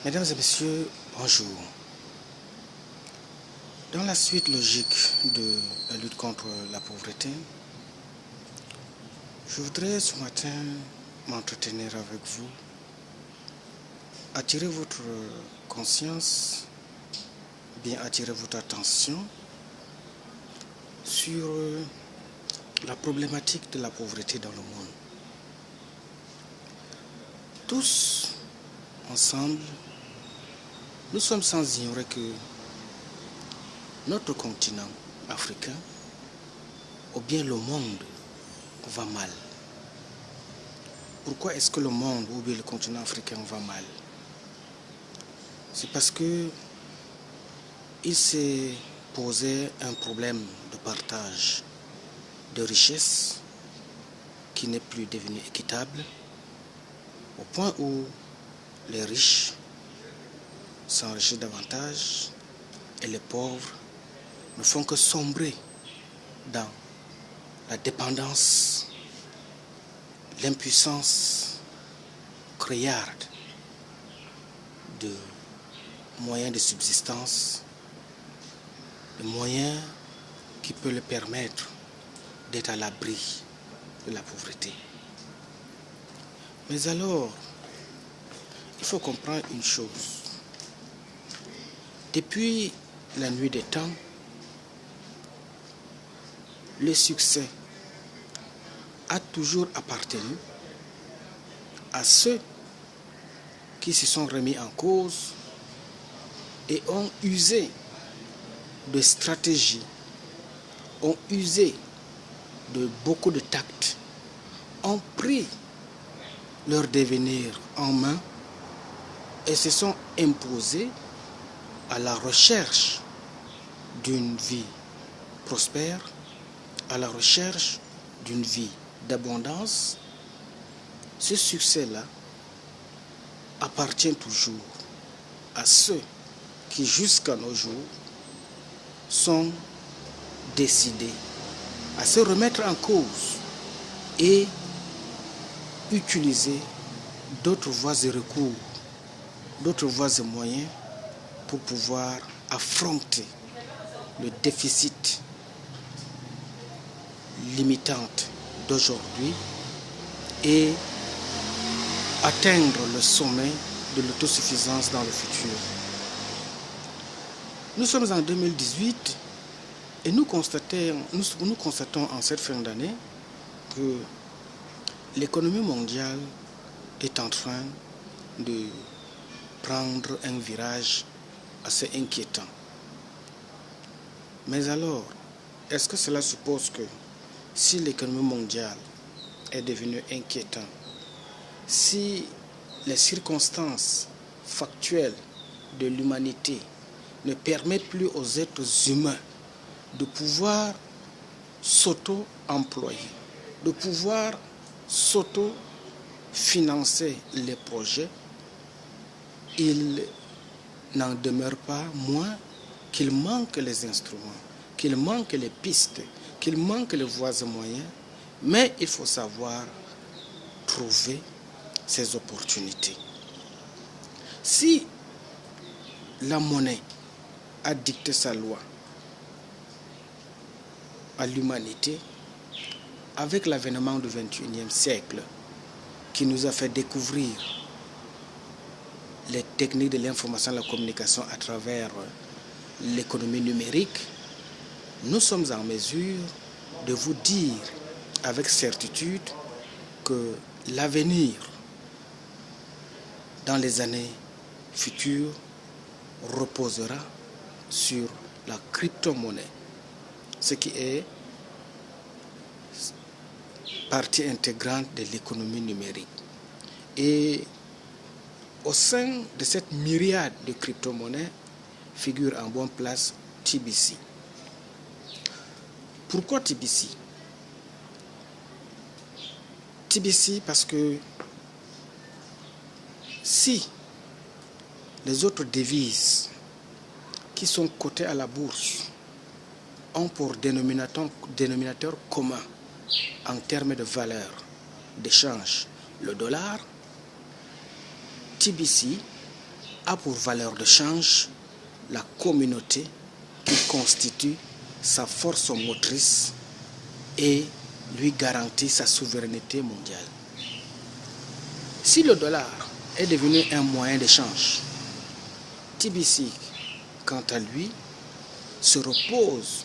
Mesdames et messieurs, bonjour. Dans la suite logique de la lutte contre la pauvreté, je voudrais ce matin m'entretenir avec vous, attirer votre conscience, bien attirer votre attention sur la problématique de la pauvreté dans le monde. Tous, ensemble, nous sommes sans ignorer que notre continent africain, ou bien le monde, va mal. Pourquoi est-ce que le monde, ou bien le continent africain va mal? C'est parce que il s'est posé un problème de partage de richesses qui n'est plus devenu équitable, au point où les riches s'enrichissent davantage et les pauvres ne font que sombrer dans la dépendance, l'impuissance criarde de moyens de subsistance, de moyens qui peuvent leur permettre d'être à l'abri de la pauvreté. Mais alors, il faut comprendre une chose. Depuis la nuit des temps, le succès a toujours appartenu à ceux qui se sont remis en cause et ont usé de stratégies, ont usé de beaucoup de tact, ont pris leur devenir en main et se sont imposés à la recherche d'une vie prospère, à la recherche d'une vie d'abondance. Ce succès-là appartient toujours à ceux qui, jusqu'à nos jours, sont décidés à se remettre en cause et utiliser d'autres voies et recours, d'autres voies et moyens pour pouvoir affronter le déficit limitante d'aujourd'hui et atteindre le sommet de l'autosuffisance dans le futur. Nous sommes en 2018 et nous constatons en cette fin d'année que l'économie mondiale est en train de prendre un virage assez inquiétant. Mais alors, est-ce que cela suppose que si l'économie mondiale est devenue inquiétante, si les circonstances factuelles de l'humanité ne permettent plus aux êtres humains de pouvoir s'auto-employer, de pouvoir s'auto-financer les projets, il n'en demeure pas moins qu'il manque les instruments, qu'il manque les pistes, qu'il manque les voies et moyens, mais il faut savoir trouver ces opportunités. Si la monnaie a dicté sa loi à l'humanité, avec l'avènement du XXIe siècle, qui nous a fait découvrir les techniques de l'information et de la communication à travers l'économie numérique, nous sommes en mesure de vous dire avec certitude que l'avenir dans les années futures reposera sur la crypto-monnaie, ce qui est partie intégrante de l'économie numérique. Et au sein de cette myriade de crypto-monnaies figure en bonne place TBC. Pourquoi TBC? TBC parce que si les autres devises qui sont cotées à la bourse ont pour dénominateur commun en termes de valeur d'échange le dollar, TBC a pour valeur de change la communauté qui constitue sa force motrice et lui garantit sa souveraineté mondiale. Si le dollar est devenu un moyen d'échange, TBC, quant à lui, se repose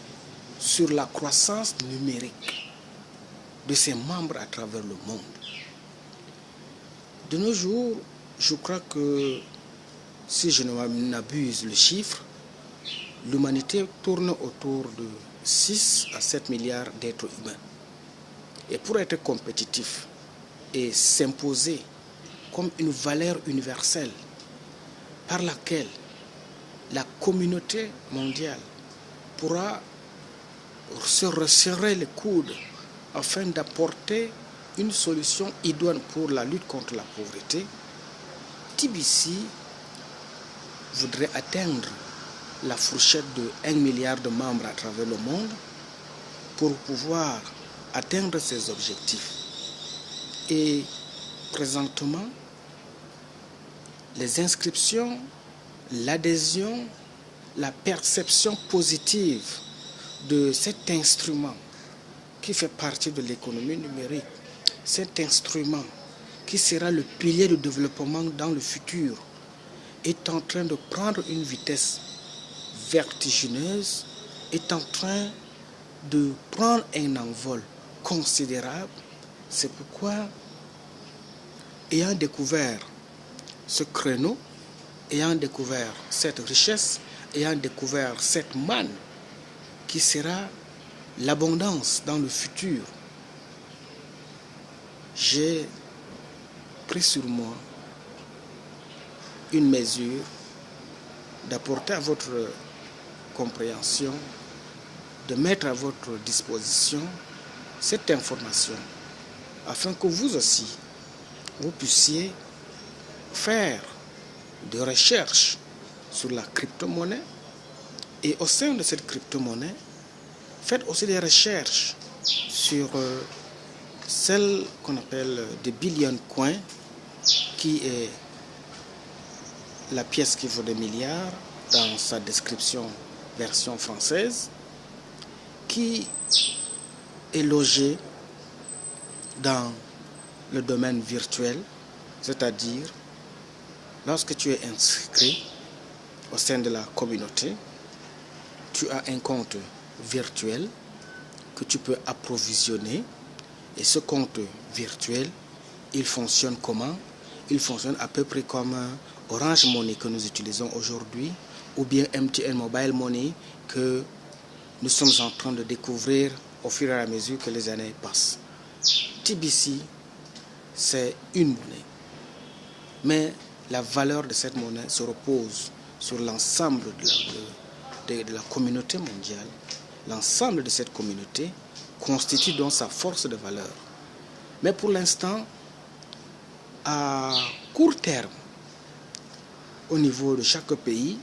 sur la croissance numérique de ses membres à travers le monde. De nos jours, je crois que, si je ne m'abuse le chiffre, l'humanité tourne autour de 6 à 7 milliards d'êtres humains. Et pour être compétitif et s'imposer comme une valeur universelle par laquelle la communauté mondiale pourra se resserrer les coudes afin d'apporter une solution idoine pour la lutte contre la pauvreté, TBC voudrait atteindre la fourchette de 1 milliard de membres à travers le monde pour pouvoir atteindre ses objectifs. Et présentement, les inscriptions, l'adhésion, la perception positive de cet instrument qui fait partie de l'économie numérique, cet instrument qui sera le pilier de développement dans le futur, est en train de prendre une vitesse vertigineuse, est en train de prendre un envol considérable. C'est pourquoi, ayant découvert ce créneau, ayant découvert cette richesse, ayant découvert cette manne qui sera l'abondance dans le futur, j'ai pris sur moi une mesure d'apporter à votre compréhension, de mettre à votre disposition cette information afin que vous aussi, vous puissiez faire des recherches sur la crypto-monnaie et au sein de cette crypto-monnaie, faites aussi des recherches sur celle qu'on appelle des billion coins, qui est la pièce qui vaut des milliards dans sa description version française, qui est logée dans le domaine virtuel, c'est-à-dire lorsque tu es inscrit au sein de la communauté, tu as un compte virtuel que tu peux approvisionner. Et ce compte virtuel, il fonctionne comment? Il fonctionne à peu près comme Orange Money que nous utilisons aujourd'hui, ou bien MTN Mobile Money que nous sommes en train de découvrir au fur et à mesure que les années passent. TBC, c'est une monnaie. Mais la valeur de cette monnaie se repose sur l'ensemble de la communauté mondiale. L'ensemble de cette communauté constitue donc sa force de valeur. Mais pour l'instant, à court terme, au niveau de chaque pays,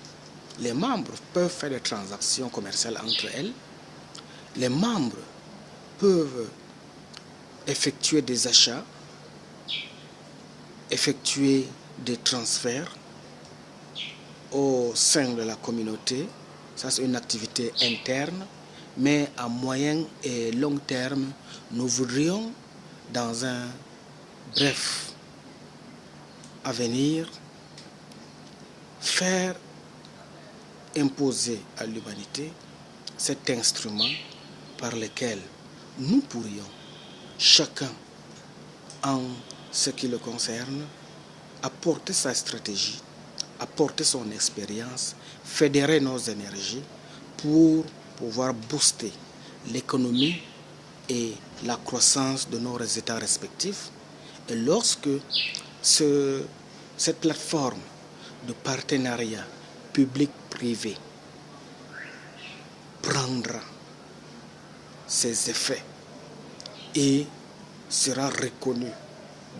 les membres peuvent faire des transactions commerciales entre elles. Les membres peuvent effectuer des achats, effectuer des transferts au sein de la communauté. Ça, c'est une activité interne. Mais à moyen et long terme, nous voudrions, dans un bref avenir, faire imposer à l'humanité cet instrument par lequel nous pourrions, chacun en ce qui le concerne, apporter sa stratégie, apporter son expérience, fédérer nos énergies pour pouvoir booster l'économie et la croissance de nos États respectifs. Et lorsque cette plateforme de partenariat public-privé prendra ses effets et sera reconnu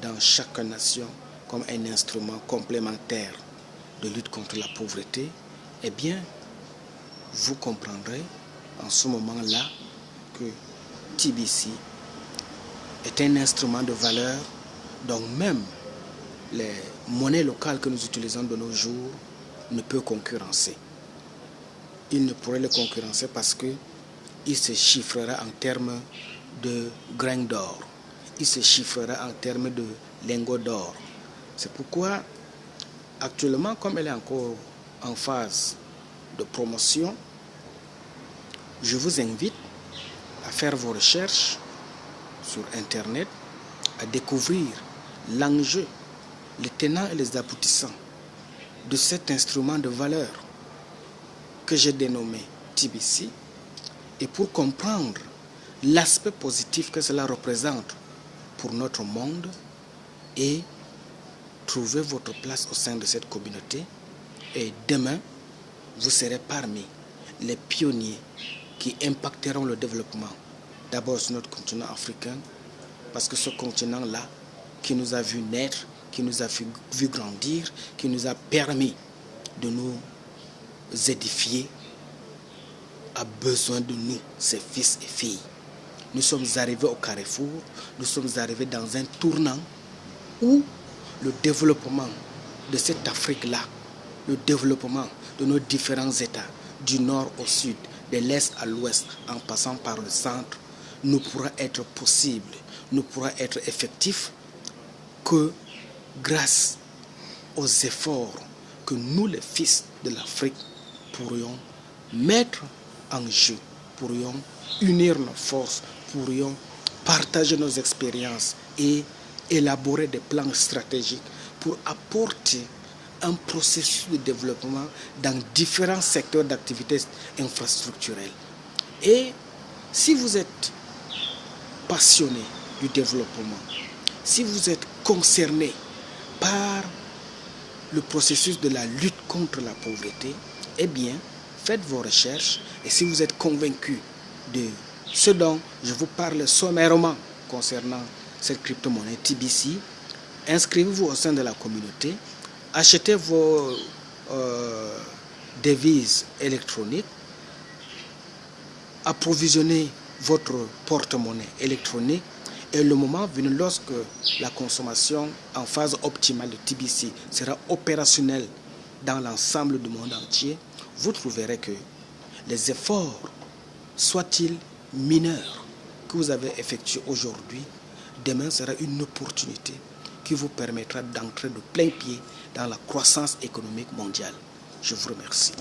dans chaque nation comme un instrument complémentaire de lutte contre la pauvreté, eh bien, vous comprendrez en ce moment-là que TBC est un instrument de valeur dont même les monnaies locales que nous utilisons de nos jours ne peut concurrencer. Il ne pourrait les concurrencer parce qu'il se chiffrera en termes de grains d'or. Il se chiffrera en termes de lingots d'or. C'est pourquoi, actuellement, comme elle est encore en phase de promotion, je vous invite à faire vos recherches sur Internet, à découvrir l'enjeu, les tenants et les aboutissants de cet instrument de valeur que j'ai dénommé TBC, et pour comprendre l'aspect positif que cela représente pour notre monde et trouver votre place au sein de cette communauté. Et demain, vous serez parmi les pionniers qui impacteront le développement, d'abord sur notre continent africain, parce que ce continent-là, qui nous a vu naître, qui nous a vu grandir, qui nous a permis de nous édifier, a besoin de nous, ses fils et filles. Nous sommes arrivés au carrefour, nous sommes arrivés dans un tournant où le développement de cette Afrique-là, le développement de nos différents États, du nord au sud, de l'est à l'ouest, en passant par le centre, ne pourra être possible, ne pourra être effectif que grâce aux efforts que nous, les fils de l'Afrique, pourrions mettre en jeu, pourrions unir nos forces, pourrions partager nos expériences et élaborer des plans stratégiques pour apporter un processus de développement dans différents secteurs d'activités infrastructurelles. Et si vous êtes passionné du développement, si vous êtes concerné par le processus de la lutte contre la pauvreté, eh bien, faites vos recherches, et si vous êtes convaincu de ce dont je vous parle sommairement concernant cette crypto-monnaie TBC, inscrivez-vous au sein de la communauté, achetez vos devises électroniques, approvisionnez votre porte-monnaie électronique, et le moment venu, lorsque la consommation en phase optimale de TBC sera opérationnelle dans l'ensemble du monde entier, vous trouverez que les efforts, soient-ils mineurs, que vous avez effectués aujourd'hui, demain sera une opportunité qui vous permettra d'entrer de plein pied dans la croissance économique mondiale. Je vous remercie.